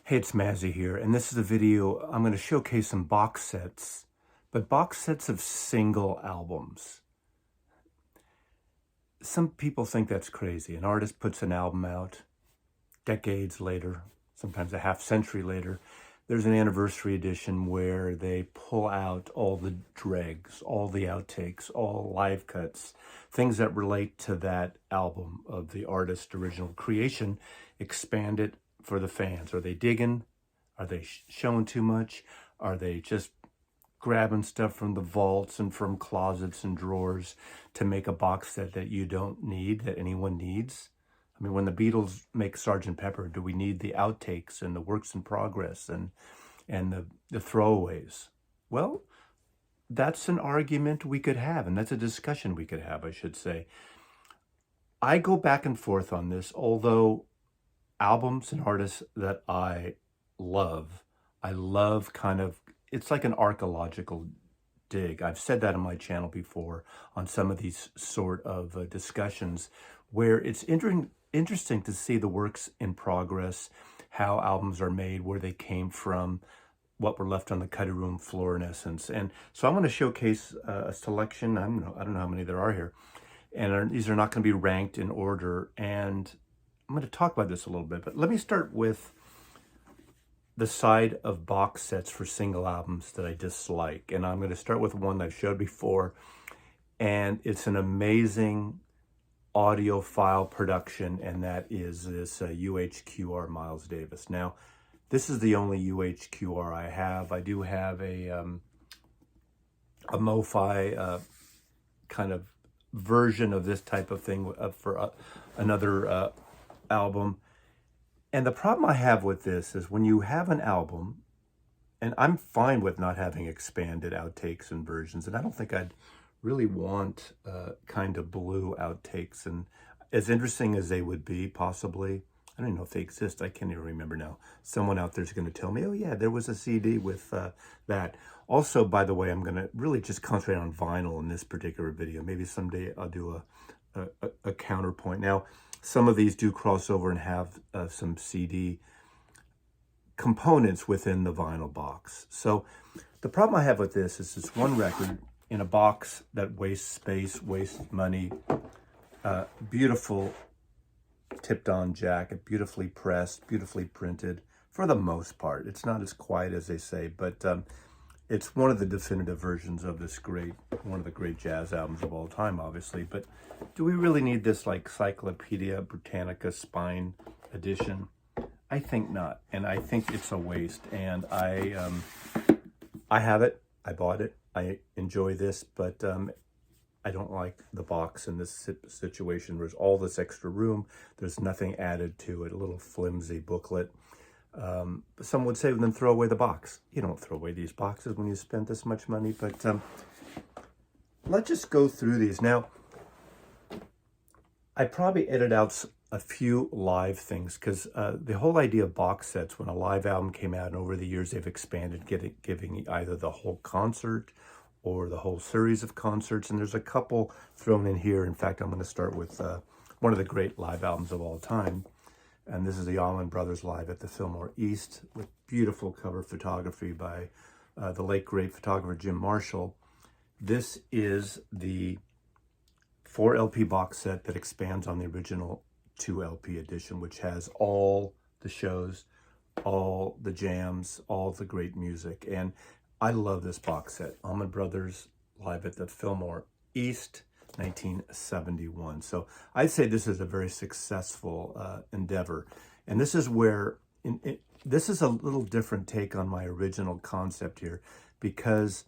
Hey, it's Mazzy here, and this is a video. I'm going to showcase some box sets, but box sets of single albums. Some people think that's crazy. An artist puts an album out decades later, sometimes a half century later. There's an anniversary edition where they pull out all the dregs, all the outtakes, all live cuts, things that relate to that album of the artist's original creation, expand it for the fans. Are they digging? Are they showing too much? Are they just grabbing stuff from the vaults and from closets and drawers to make a box set that you don't need, that anyone needs? I mean, when the Beatles make Sgt. Pepper, do we need the outtakes and the works in progress and the throwaways? Well, that's an argument we could have, and that's a discussion we could have, I should say. I go back and forth on this, although albums and artists that I love kind of, it's like an archaeological dig. I've said that on my channel before on some of these sort of discussions where it's interesting to see the works in progress, how albums are made, where they came from, what were left on the cutting room floor in essence. And so I'm going to showcase a selection. I don't know how many there are here. And these are not going to be ranked in order. And I'm going to talk about this a little bit, but let me start with the side of box sets for single albums that I dislike. And I'm going to start with one that I've showed before. And it's an amazing audiophile production, and that is this UHQR Miles Davis. Now, this is the only UHQR I have. I do have a MoFi kind of version of this type of thing for another album. And the problem I have with this is when you have an album, and I'm fine with not having expanded outtakes and versions, and I don't think I'd really want kind of blue outtakes. And as interesting as they would be, possibly, I don't even know if they exist. I can't even remember now. Someone out there's going to tell me, oh yeah, there was a CD with that. Also, by the way, I'm going to really just concentrate on vinyl in this particular video. Maybe someday I'll do a counterpoint. Now, some of these do cross over and have some CD components within the vinyl box. So the problem I have with this is it's one record in a box that wastes space, wastes money, beautiful tipped-on jacket, beautifully pressed, beautifully printed, for the most part. It's not as quiet as they say, but it's one of the definitive versions of this one of the great jazz albums of all time, obviously. But do we really need this like Cyclopedia Britannica spine edition? I think not, and I think it's a waste. And I have it, I bought it, I enjoy this, but I don't like the box in this situation. There's all this extra room. There's nothing added to it, a little flimsy booklet. Some would say, then throw away the box. You don't throw away these boxes when you spend this much money, but let's just go through these. Now, I probably edit out a few live things because the whole idea of box sets, when a live album came out, and over the years they've expanded, giving either the whole concert or the whole series of concerts, and there's a couple thrown in here. In fact, I'm going to start with one of the great live albums of all time, and this is the Allman Brothers live at the Fillmore East with beautiful cover photography by the late great photographer Jim Marshall. This is the 4 LP box set that expands on the original 2 LP edition, which has all the shows, all the jams, all the great music. And I love this box set. Allman Brothers live at the Fillmore East, 1971. So I'd say this is a very successful endeavor. And this is where, this is a little different take on my original concept here, because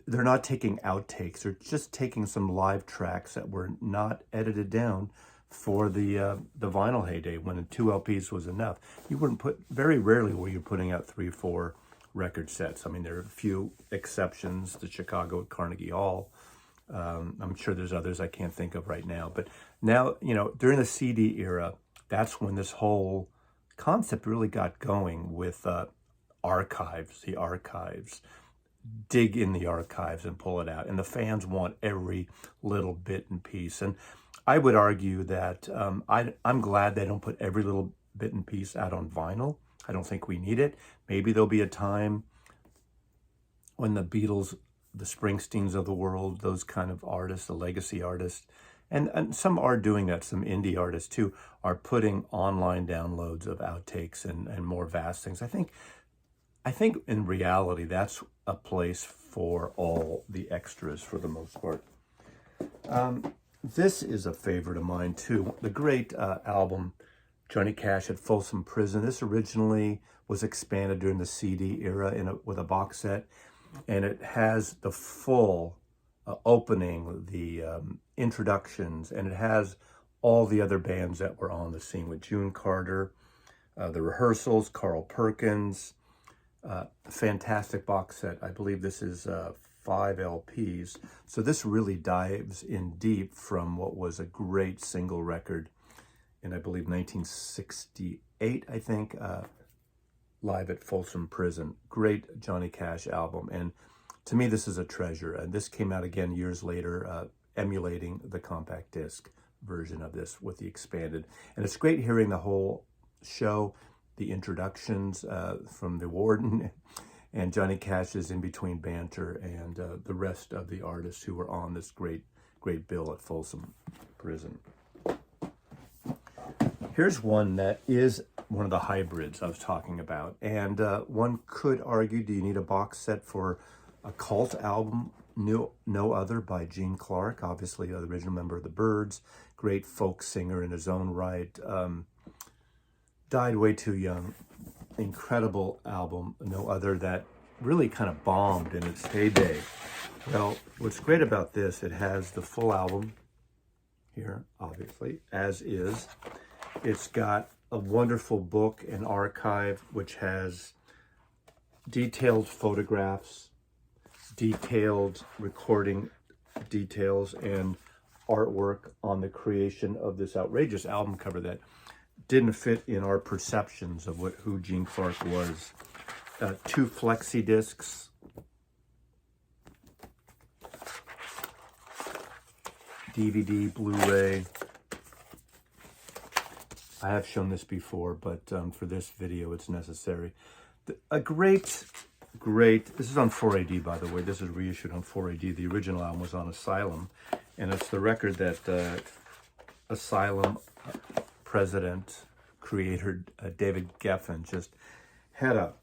they're not taking outtakes. They're just taking some live tracks that were not edited down for the vinyl heyday, when 2 LPs was enough. You wouldn't very rarely were you putting out 3 or 4 record sets. I mean, there are a few exceptions, the Chicago at Carnegie Hall. I'm sure there's others I can't think of right now. But now, during the CD era, that's when this whole concept really got going with archives, the archives. Dig in the archives and pull it out. And the fans want every little bit and piece. And I would argue that I'm glad they don't put every little bit and piece out on vinyl. I don't think we need it. Maybe there'll be a time when the Beatles, the Springsteens of the world, those kind of artists, the legacy artists, and some are doing that, some indie artists too, are putting online downloads of outtakes and more vast things. I think in reality, that's a place for all the extras for the most part. This is a favorite of mine too. The great album, Johnny Cash at Folsom Prison. This originally was expanded during the CD era with a box set, and it has the full opening, the introductions, and it has all the other bands that were on the scene with June Carter, the Rehearsals, Carl Perkins. Fantastic box set. I believe this is 5 LPs. So this really dives in deep from what was a great single record in, I believe, 1968, I think, live at Folsom Prison. Great Johnny Cash album. And to me, this is a treasure. And this came out again years later, emulating the compact disc version of this with the expanded. And it's great hearing the whole show, the introductions from the warden and Johnny Cash's in-between banter and the rest of the artists who were on this great bill at Folsom Prison. Here's one that is one of the hybrids I was talking about. And one could argue, do you need a box set for a cult album? No Other by Gene Clark, obviously the original member of the Byrds, great folk singer in his own right. Died way too young. Incredible album, No Other, that really kind of bombed in its heyday. Well, what's great about this, it has the full album here, obviously, as is. It's got a wonderful book and archive, which has detailed photographs, detailed recording details, and artwork on the creation of this outrageous album cover that didn't fit in our perceptions of who Gene Clark was. 2 flexi discs, DVD, Blu-ray. I have shown this before, but for this video, it's necessary. A great, this is on 4AD, by the way. This is reissued on 4AD. The original album was on Asylum, and it's the record that Asylum president, creator David Geffen just had a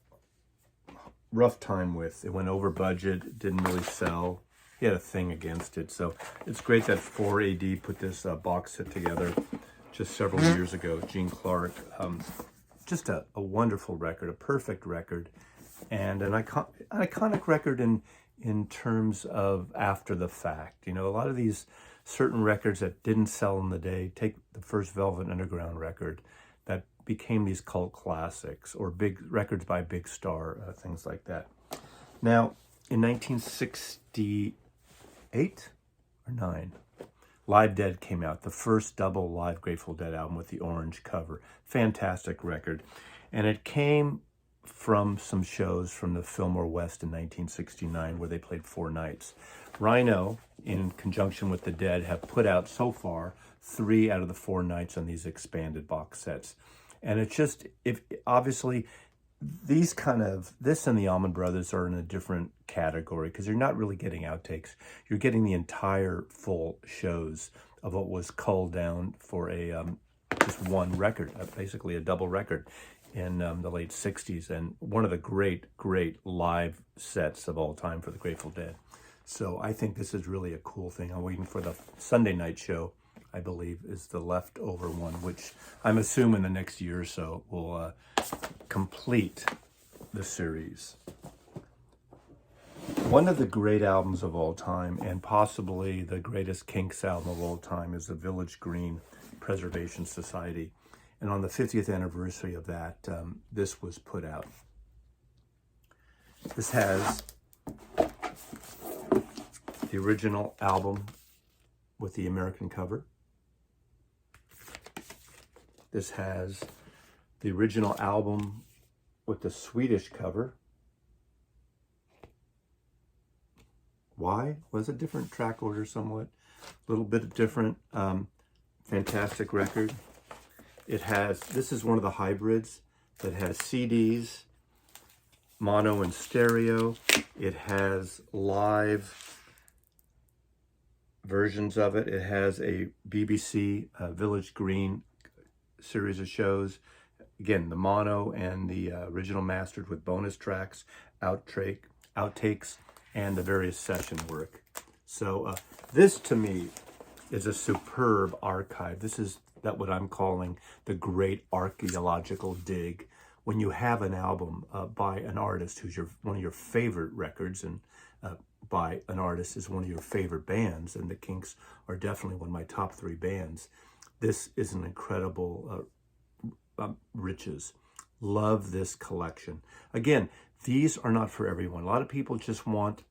rough time with. It went over budget, didn't really sell. He had a thing against it. So it's great that 4AD put this box set together just several years ago. Gene Clark, just a wonderful record, a perfect record, and an iconic record in terms of after the fact. You know, a lot of these certain records that didn't sell in the day, take the first Velvet Underground record, that became these cult classics, or big records by Big Star, things like that. Now, in 1968 or 9, Live Dead came out, the first double live Grateful Dead album with the orange cover. Fantastic record. And it came from some shows from the Fillmore West in 1969 where they played 4 nights. Rhino, in conjunction with the Dead, have put out so far 3 out of the 4 nights on these expanded box sets. And it's just, obviously, this and the Allman Brothers are in a different category because you're not really getting outtakes. You're getting the entire full shows of what was culled down for just one record, basically a double record in the late 60s, and one of the great live sets of all time for the Grateful Dead. So I think this is really a cool thing. I'm waiting for the Sunday night show, I believe, is the leftover one, which I'm assuming the next year or so will complete the series. One of the great albums of all time, and possibly the greatest Kinks album of all time, is the Village Green Preservation Society. And on the 50th anniversary of that, this was put out. This has the original album with the American cover. This has the original album with the Swedish cover. Why? Was it different track order somewhat? A little bit different. Fantastic record. It has, this is one of the hybrids. It has CDs, mono and stereo. It has live versions of it. It has a BBC Village Green series of shows. Again, the mono and the original mastered with bonus tracks, outtakes, and the various session work. So this to me is a superb archive. This is what I'm calling the great archaeological dig. When you have an album by an artist who's one of your favorite records, and by an artist is one of your favorite bands, and the Kinks are definitely one of my top 3 bands, this is an incredible riches. Love this collection. Again, these are not for everyone. A lot of people just want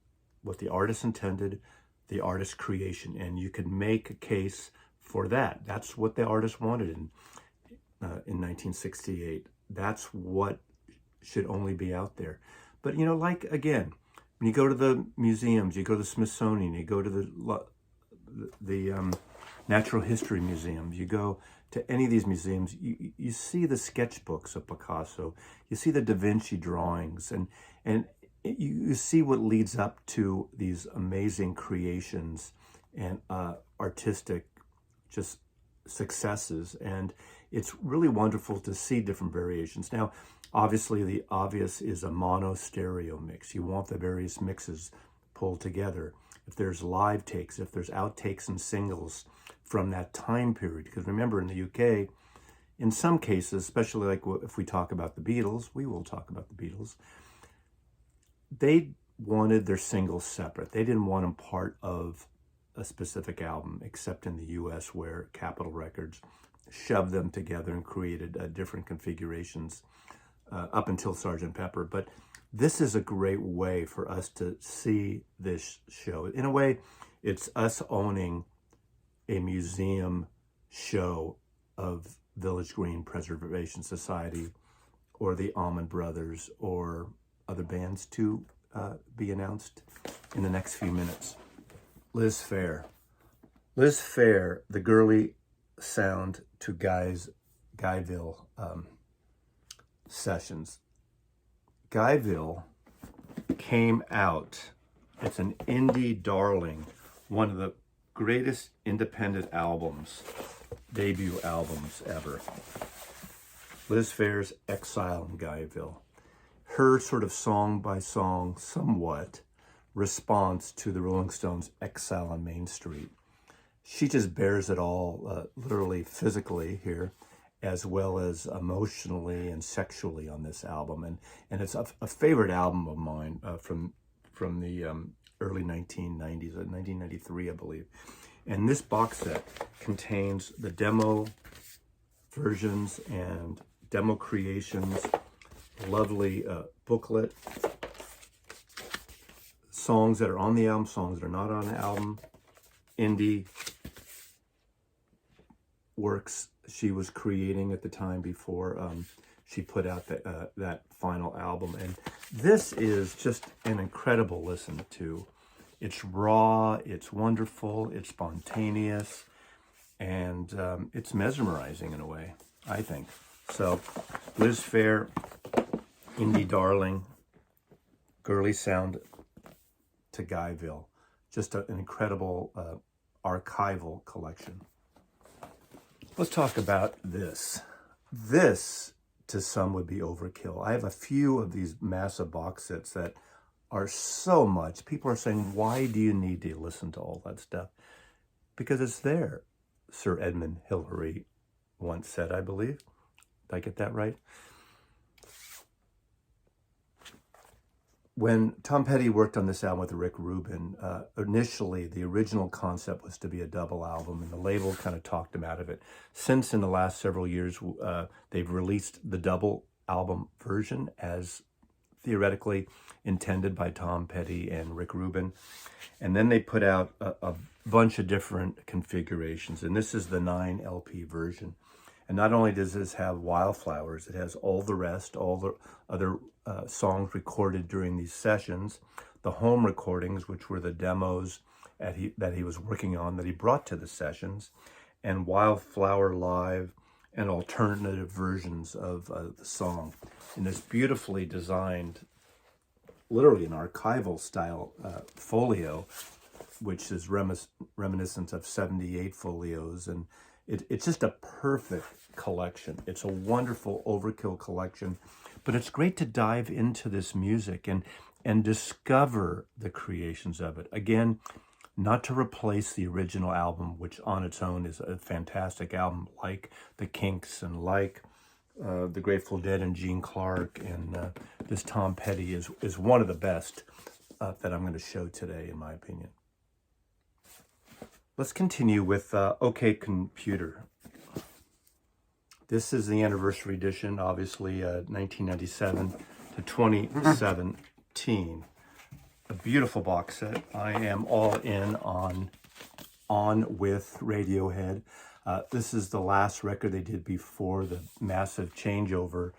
what the artist intended, the artist's creation, and you can make a case for that. That's what the artist wanted in 1968. That's what should only be out there. But you know, like again, when you go to the museums, you go to the Smithsonian, you go to the Natural History Museum, you go to any of these museums, you see the sketchbooks of Picasso, you see the Da Vinci drawings, and you see what leads up to these amazing creations and artistic just successes. And it's really wonderful to see different variations. Now, obviously, the obvious is a mono stereo mix. You want the various mixes pulled together. If there's live takes, if there's outtakes and singles from that time period. Because remember, in the UK, in some cases, especially like if we talk about the Beatles, we will talk about the Beatles, they wanted their singles separate. They didn't want them part of a specific album, except in the US, where Capitol Records shoved them together and created different configurations up until Sgt. Pepper. But this is a great way for us to see this show. In a way, it's us owning a museum show of Village Green Preservation Society or the Allman Brothers or other bands to be announced in the next few minutes. Liz Phair. Liz Phair, the girly sound to Guyville sessions. Guyville came out, it's an indie darling, one of the greatest independent albums, debut albums ever. Liz Phair's Exile in Guyville. Her sort of song by song, somewhat, response to the Rolling Stones' Exile on Main Street. She just bears it all, literally physically here, as well as emotionally and sexually on this album. And it's a favorite album of mine from the early 1990s, 1993, I believe. And this box set contains the demo versions and demo creations, lovely booklet, songs that are on the album, songs that are not on the album, indie works she was creating at the time before she put out that final album. And this is just an incredible listen to. It's raw, it's wonderful, it's spontaneous, and it's mesmerizing in a way, I think. So, Liz Phair, indie darling, girly sound to Guyville. Just an incredible archival collection. Let's talk about this. This, to some, would be overkill. I have a few of these massive box sets that are so much. People are saying, why do you need to listen to all that stuff? Because it's there, Sir Edmund Hillary once said, I believe. Did I get that right? When Tom Petty worked on this album with Rick Rubin, initially the original concept was to be a double album, and the label kind of talked him out of it. Since in the last several years, they've released the double album version as theoretically intended by Tom Petty and Rick Rubin. And then they put out a bunch of different configurations, and this is the 9 LP version. And not only does this have Wildflowers, it has all the rest, all the other songs recorded during these sessions, the home recordings, which were the demos that he was working on, that he brought to the sessions, and Wildflower Live, and alternative versions of the song in this beautifully designed, literally an archival style folio, which is reminiscent of 78 folios. And it's just a perfect collection. It's a wonderful Overkill collection, but it's great to dive into this music and discover the creations of it. Again, not to replace the original album, which on its own is a fantastic album, like the Kinks and like the Grateful Dead and Gene Clark, and this Tom Petty is one of the best that I'm going to show today, in my opinion. Let's continue with OK Computer. This is the anniversary edition, obviously 1997 to 2017. A beautiful box set. I am all in on with Radiohead. This is the last record they did before the massive changeover,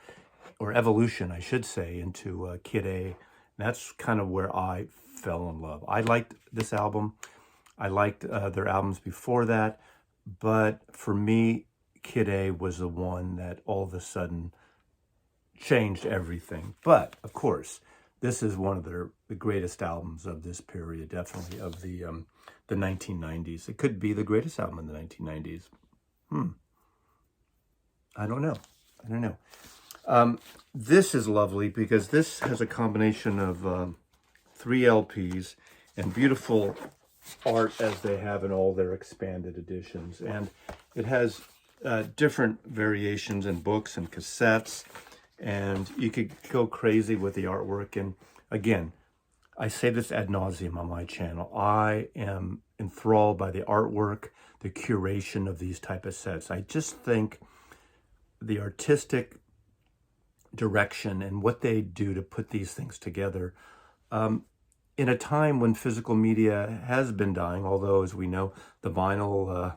or evolution, I should say, into Kid A. And that's kind of where I fell in love. I liked this album. I liked their albums before that. But for me, Kid A was the one that all of a sudden changed everything. But, of course, this is one of the greatest albums of this period, definitely of the 1990s. It could be the greatest album in the 1990s. I don't know. This is lovely because this has a combination of 3 LPs and beautiful art as they have in all their expanded editions. And it has different variations in books and cassettes, and you could go crazy with the artwork. And again, I say this ad nauseum on my channel. I am enthralled by the artwork, the curation of these type of sets. I just think the artistic direction and what they do to put these things together, in a time when physical media has been dying, although, as we know, the vinyl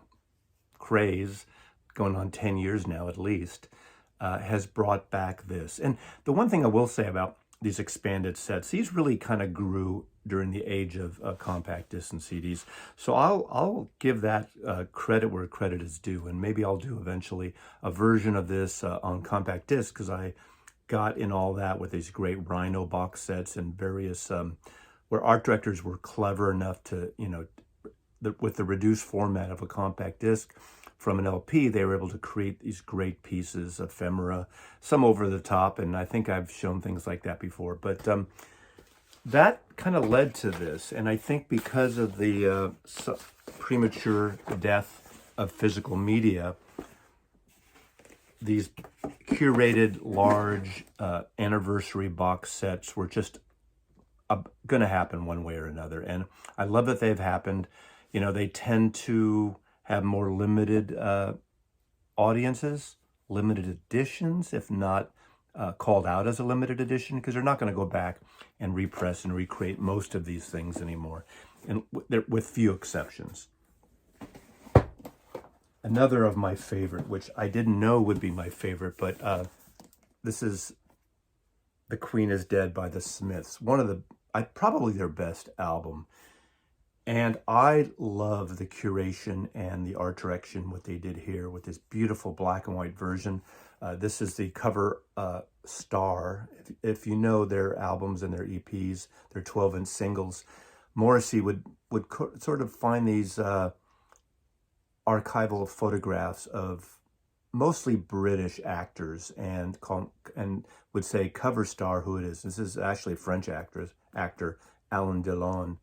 craze, going on 10 years now at least, has brought back this. And the one thing I will say about these expanded sets, these really kind of grew during the age of compact discs and CDs. So I'll give that credit where credit is due, and maybe I'll do eventually a version of this on compact disc, because I got in all that with these great Rhino box sets and various, where art directors were clever enough to, with the reduced format of a compact disc, from an LP, they were able to create these great pieces, ephemera, some over the top, and I think I've shown things like that before. But that kind of led to this, and I think because of the premature death of physical media, these curated, large anniversary box sets were just going to happen one way or another. And I love that they've happened. They tend to have more limited audiences, limited editions, if not called out as a limited edition, because they're not going to go back and repress and recreate most of these things anymore, and with few exceptions. Another of my favorite, which I didn't know would be my favorite, but this is The Queen is Dead by the Smiths. Probably their best album. And I love the curation and the art direction, what they did here with this beautiful black and white version. This is the cover star. If you know their albums and their EPs, their 12-inch singles, Morrissey would sort of find these archival photographs of mostly British actors and would say cover star who it is. This is actually a French actor, Alain Delon.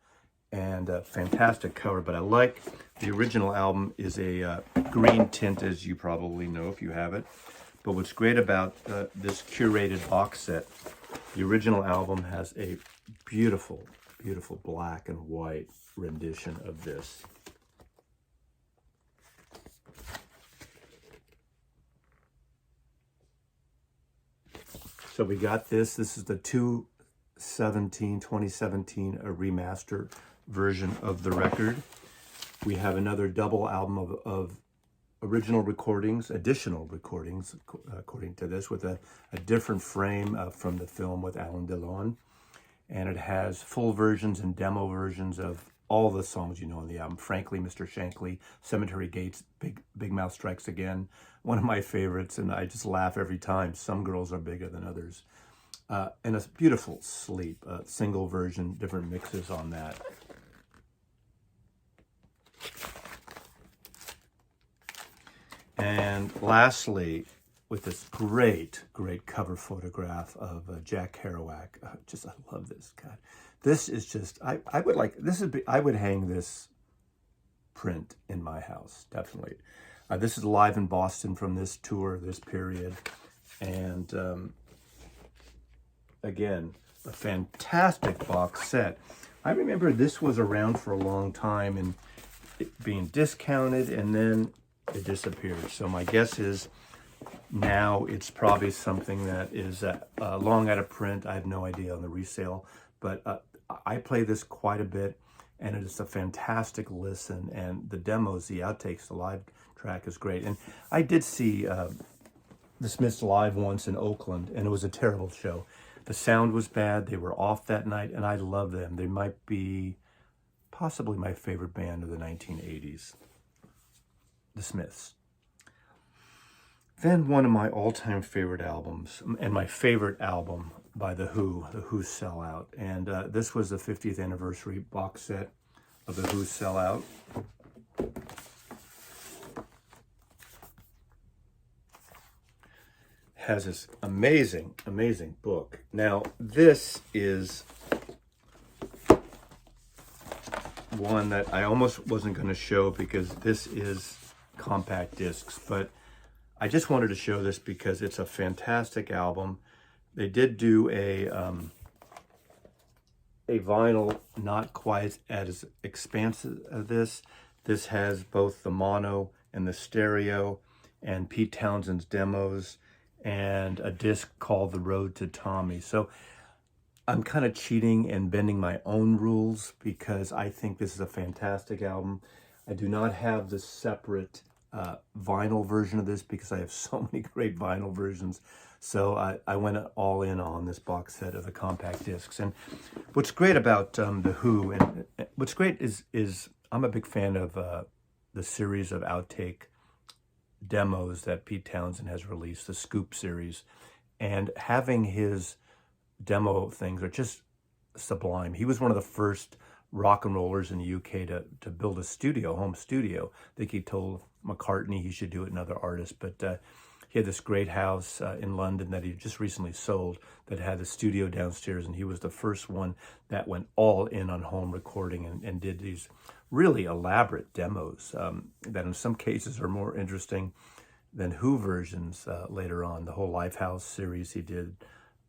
And a fantastic cover, but I like the original album is a green tint, as you probably know if you have it. But what's great about this curated box set, the original album has a beautiful, beautiful black and white rendition of this. So we got this. This is the 2017 remaster version of the record. We have another double album of original recordings, additional recordings, according to this, with a different frame from the film with Alain Delon. And it has full versions and demo versions of all the songs you know on the album. Frankly, Mr. Shankly, Cemetery Gates, Big Mouth Strikes Again. One of my favorites, and I just laugh every time. Some Girls Are Bigger Than Others. And a beautiful Sleep, a single version, different mixes on that. And lastly, with this great cover photograph of Jack Kerouac. I love this. God, this is just, I would hang this print in my house, definitely. This is live in Boston from this tour, this period. And again, a fantastic box set. I remember this was around for a long time and it being discounted, and then it disappeared. So my guess is now it's probably something that is long out of print. I have no idea on the resale, but I play this quite a bit, and it is a fantastic listen. And the demos, the outtakes, the live track is great. And I did see the Smiths live once in Oakland, and it was a terrible show. The sound was bad. They were off that night, and I love them. They might be possibly my favorite band of the 1980s, the Smiths. Then one of my all-time favorite albums, and my favorite album by The Who's Sell Out. And this was the 50th anniversary box set of The Who's Sell Out. Has this amazing book. Now, this is one that I almost wasn't going to show because this is compact discs, but I just wanted to show this because it's a fantastic album. They did do a vinyl, not quite as expansive as this. This has both the mono and the stereo, and Pete Townshend's demos, and a disc called The Road to Tommy. So I'm kind of cheating and bending my own rules because I think this is a fantastic album. I do not have the separate vinyl version of this because I have so many great vinyl versions. So I went all in on this box set of the compact discs. And what's great about The Who, and what's great is I'm a big fan of the series of outtake demos that Pete Townsend has released, the Scoop series, and having his demo things are just sublime. He was one of the first rock and rollers in the UK to build a studio, home studio. I think he told McCartney he should do it, and other artists, but he had this great house in London that he just recently sold that had a studio downstairs, and he was the first one that went all in on home recording and did these really elaborate demos that in some cases are more interesting than Who versions later on. The whole Lifehouse series he did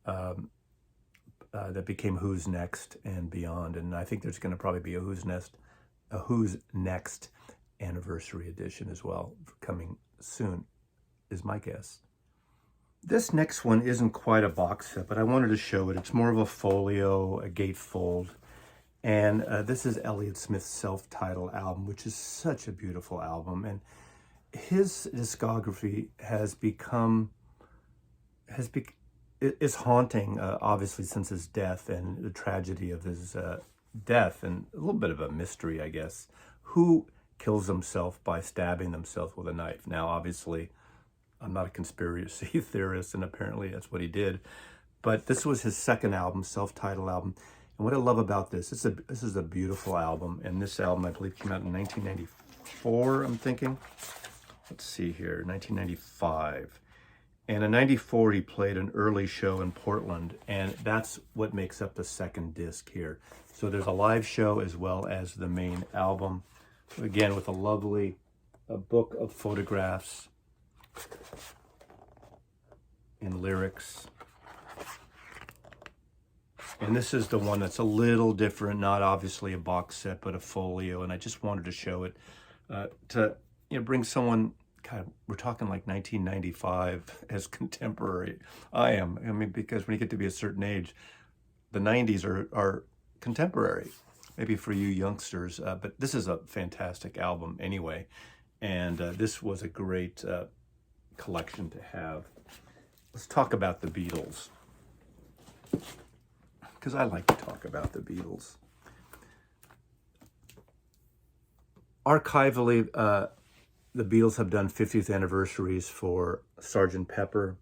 that became Who's Next and beyond. And I think there's going to probably be a Who's Next anniversary edition as well coming soon, is my guess. This next one isn't quite a box set, but I wanted to show it. It's more of a folio, a gatefold. And this is Elliott Smith's self-titled album, which is such a beautiful album. And his discography is haunting, obviously, since his death and the tragedy of his death, and a little bit of a mystery, I guess. Who kills himself by stabbing themselves with a knife? Now, obviously, I'm not a conspiracy theorist, and apparently that's what he did. But this was his second album, self-titled album. And what I love about this is a beautiful album. And this album, I believe, came out in 1994, I'm thinking. Let's see here, 1995. And in 94, he played an early show in Portland, and that's what makes up the second disc here. So there's a live show as well as the main album, again, with a lovely book of photographs and lyrics. And this is the one that's a little different, not obviously a box set, but a folio. And I just wanted to show it to bring someone, kind of, we're talking like 1995 as contemporary. I mean, because when you get to be a certain age, the 90s are contemporary, maybe for you youngsters. But this is a fantastic album anyway. And this was a great collection to have. Let's talk about the Beatles, because I like to talk about the Beatles. Archivally, the Beatles have done 50th anniversaries for Sgt. Pepper,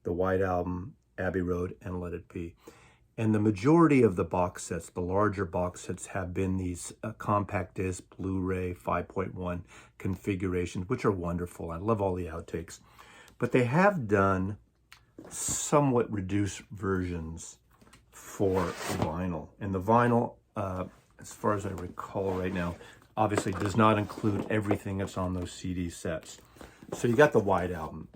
the White Album, Abbey Road, and Let It Be. And the majority of the box sets, the larger box sets, have been these compact disc, Blu-ray, 5.1 configurations, which are wonderful. I love all the outtakes. But they have done somewhat reduced versions for vinyl. And the vinyl, as far as I recall right now, obviously does not include everything that's on those CD sets. So you got the White Album.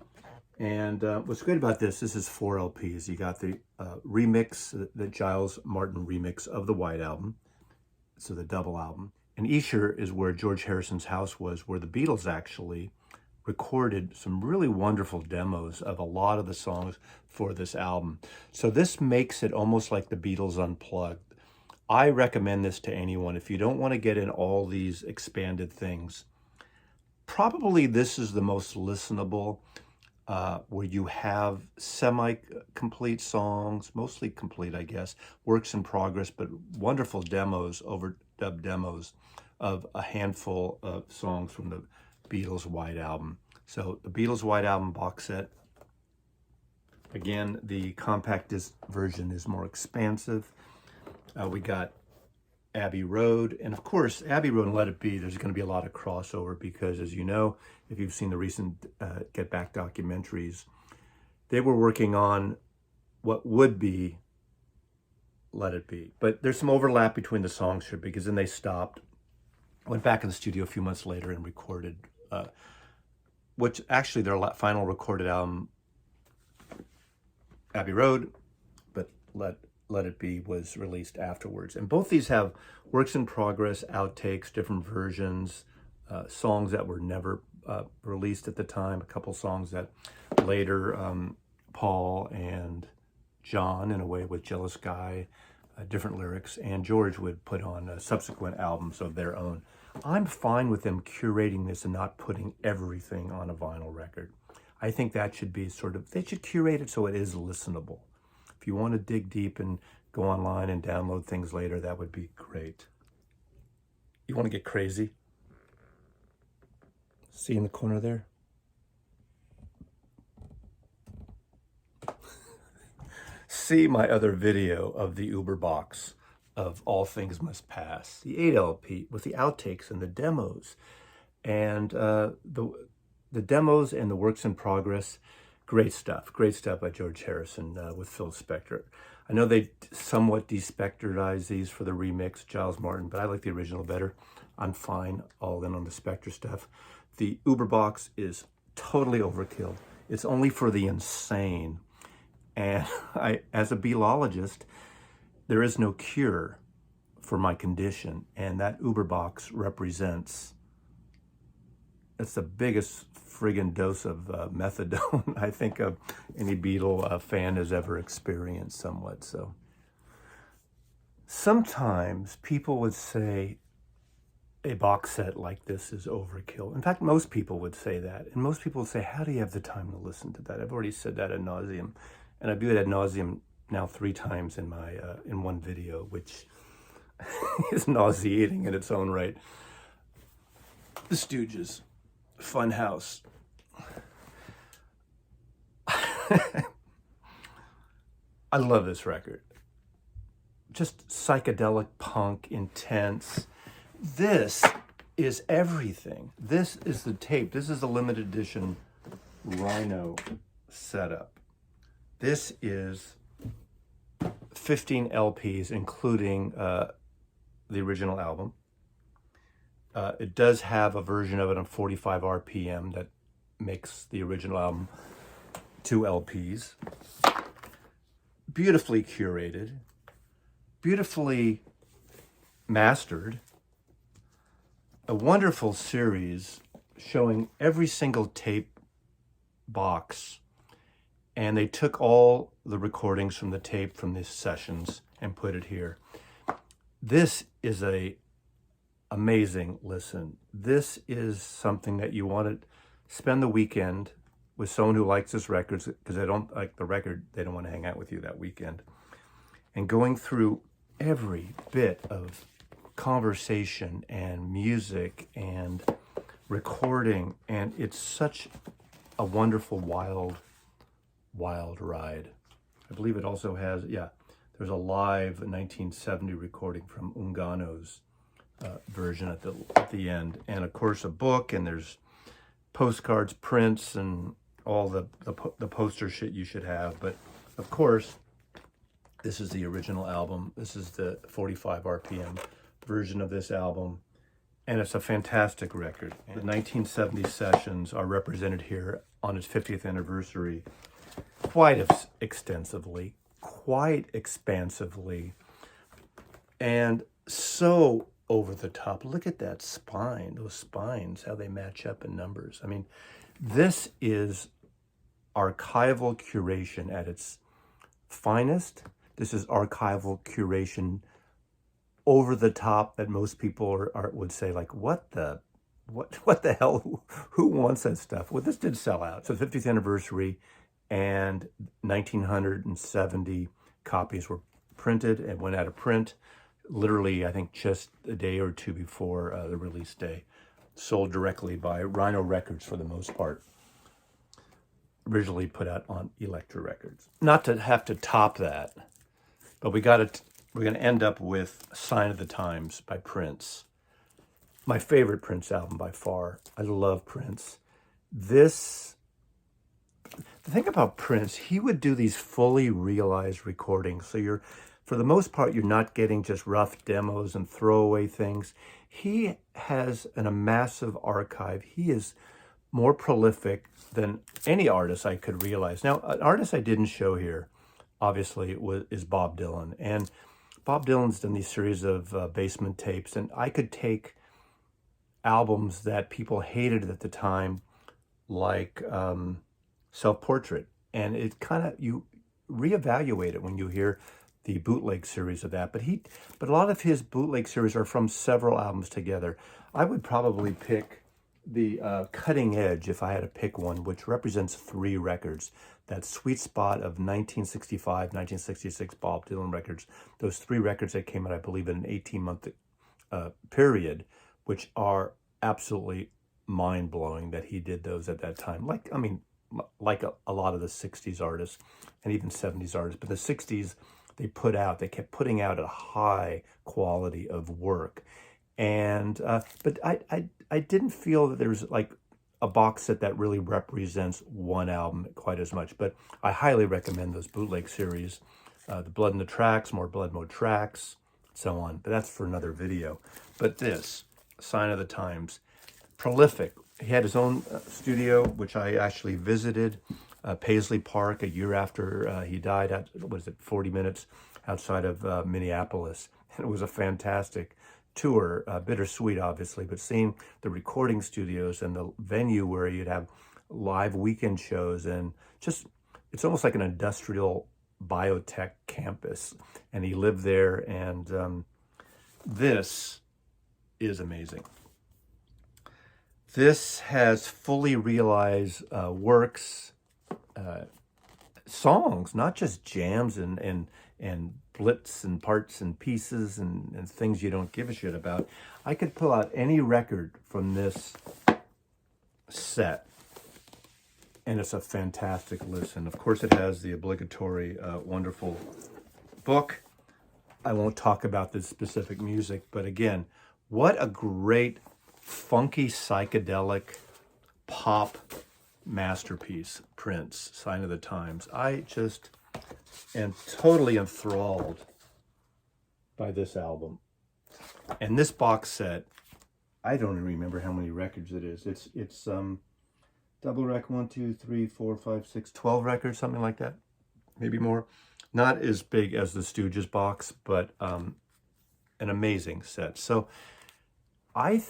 And what's great about this is 4 LPs. You got the remix, the Giles Martin remix of the White Album, so the double album. And Esher is where George Harrison's house was, where the Beatles actually recorded some really wonderful demos of a lot of the songs for this album. So this makes it almost like the Beatles Unplugged. I recommend this to anyone. If you don't want to get in all these expanded things, probably this is the most listenable, where you have semi-complete songs, mostly complete, I guess, works in progress, but wonderful demos, overdub demos of a handful of songs from the Beatles White Album. So the Beatles White Album box set, again, the compact disc version is more expansive. We got Abbey Road, and of course, Abbey Road and Let It Be, there's going to be a lot of crossover because, as you know, if you've seen the recent Get Back documentaries, they were working on what would be Let It Be. But there's some overlap between the songs here because then they stopped, went back in the studio a few months later and recorded, which actually their final recorded album, Abbey Road, but Let It Be was released afterwards. And both these have works in progress, outtakes, different versions, songs that were never released at the time, a couple songs that later Paul and John, in a way with Jealous Guy, different lyrics, and George would put on subsequent albums of their own. I'm fine with them curating this and not putting everything on a vinyl record. I think that should be they should curate it so it is listenable. If you want to dig deep and go online and download things later, that would be great. You want to get crazy? See in the corner there? See my other video of the Uber box of All Things Must Pass, the 8 LP with the outtakes and the demos. And the demos and the works in progress, great stuff by George Harrison with Phil Spector. I know they somewhat despectorized these for the remix, Giles Martin, but I like the original better. I'm fine all in on the Spector stuff. The Uber box is totally overkill. It's only for the insane. And as a Beatlologist, there is no cure for my condition. And that Uber box represents, it's the biggest friggin' dose of methadone I think any Beatle fan has ever experienced somewhat. So sometimes people would say a box set like this is overkill. In fact, most people would say that. And most people would say, how do you have the time to listen to that? I've already said that ad nauseum. And I do it ad nauseum now 3 times in my in one video, which is nauseating in its own right. The Stooges, Funhouse. I love this record. Just psychedelic punk, intense. This is everything. This is the tape. This is the limited edition Rhino setup. This is 15 LPs, including the original album. It does have a version of it on 45 RPM that makes the original album 2 LPs. Beautifully curated, beautifully mastered. A wonderful series showing every single tape box. And they took all the recordings from the tape from these sessions and put it here. This is a amazing listen. This is something that you want to spend the weekend with someone who likes this record, because they don't like the record, they don't want to hang out with you that weekend. And going through every bit of conversation and music and recording, and it's such a wonderful, wild ride. I believe it also has, yeah, there's a live 1970 recording from Ungano's version at the end, and of course a book, and there's postcards, prints, and all the poster shit you should have. But of course, this is the original album. This is the 45 RPM version of this album, and it's a fantastic record. The 1970 sessions are represented here on its 50th anniversary quite extensively, quite expansively, and so over the top. Look at that spine, those spines, how they match up in numbers. I mean, this is archival curation at its finest. This is archival curation over the top that most people would say, like, what the hell? Who wants that stuff? Well, this did sell out. So the 50th anniversary, and 1,970 copies were printed and went out of print. Literally, I think just a day or two before the release day. Sold directly by Rhino Records for the most part. Originally put out on Elektra Records. Not to have to top that, but we're going to end up with Sign of the Times by Prince. My favorite Prince album by far. I love Prince. The thing about Prince, he would do these fully realized recordings. So for the most part, you're not getting just rough demos and throwaway things. He has a massive archive. He is more prolific than any artist I could realize. Now, an artist I didn't show here, obviously, is Bob Dylan. And Bob Dylan's done these series of basement tapes, and I could take albums that people hated at the time, like Self-Portrait, and it kind of, you reevaluate it when you hear the bootleg series of that. But a lot of his bootleg series are from several albums together. I would probably pick the Cutting Edge, if I had to pick one, which represents 3 records. That sweet spot of 1965, 1966 Bob Dylan records. Those 3 records that came out, I believe, in an 18-month period, which are absolutely mind-blowing that he did those at that time. Like a lot of the 60s artists and even 70s artists. But the 60s, they kept putting out a high quality of work. And but I didn't feel that there's like a box set that really represents one album quite as much. But I highly recommend those bootleg series, The Blood in the Tracks, More Blood, More Tracks, so on. But that's for another video. But this, Sign of the Times, prolific. He had his own studio, which I actually visited, Paisley Park, a year after he died, at, 40 minutes outside of Minneapolis. And it was a fantastic tour, bittersweet, obviously, but seeing the recording studios and the venue where you'd have live weekend shows, and just, it's almost like an industrial biotech campus. And he lived there, and this is amazing. This has fully realized works, songs, not just jams and blitz and parts and pieces and things you don't give a shit about. I could pull out any record from this set, and it's a fantastic listen. Of course, it has the obligatory wonderful book. I won't talk about the specific music, but again, what a great funky psychedelic pop masterpiece, Prince, Sign of the Times. I just am totally enthralled by this album. And this box set, I don't even remember how many records it is. It's double rack 1, 2, 3, 4, 5, 6, 12 records, something like that, maybe more. Not as big as the Stooges box, but an amazing set. So I've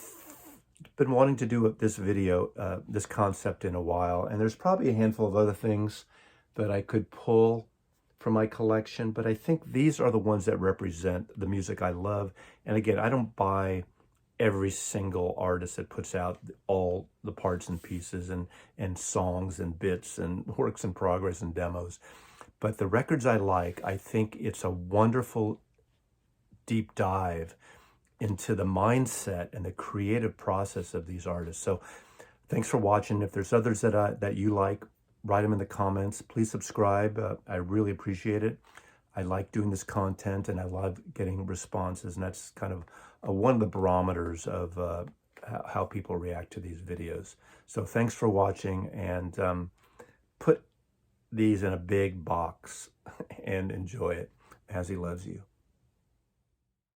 been wanting to do this video, this concept in a while, and there's probably a handful of other things that I could pull from my collection, but I think these are the ones that represent the music I love. And again, I don't buy every single artist that puts out all the parts and pieces and songs and bits and works in progress and demos. But the records I like, I think it's a wonderful deep dive into the mindset and the creative process of these artists. So thanks for watching. If there's others that you like, write them in the comments. Please subscribe. I really appreciate it. I like doing this content, and I love getting responses, and that's kind of one of the barometers of how people react to these videos. So thanks for watching, and put these in a big box and enjoy it. Mazzy loves you.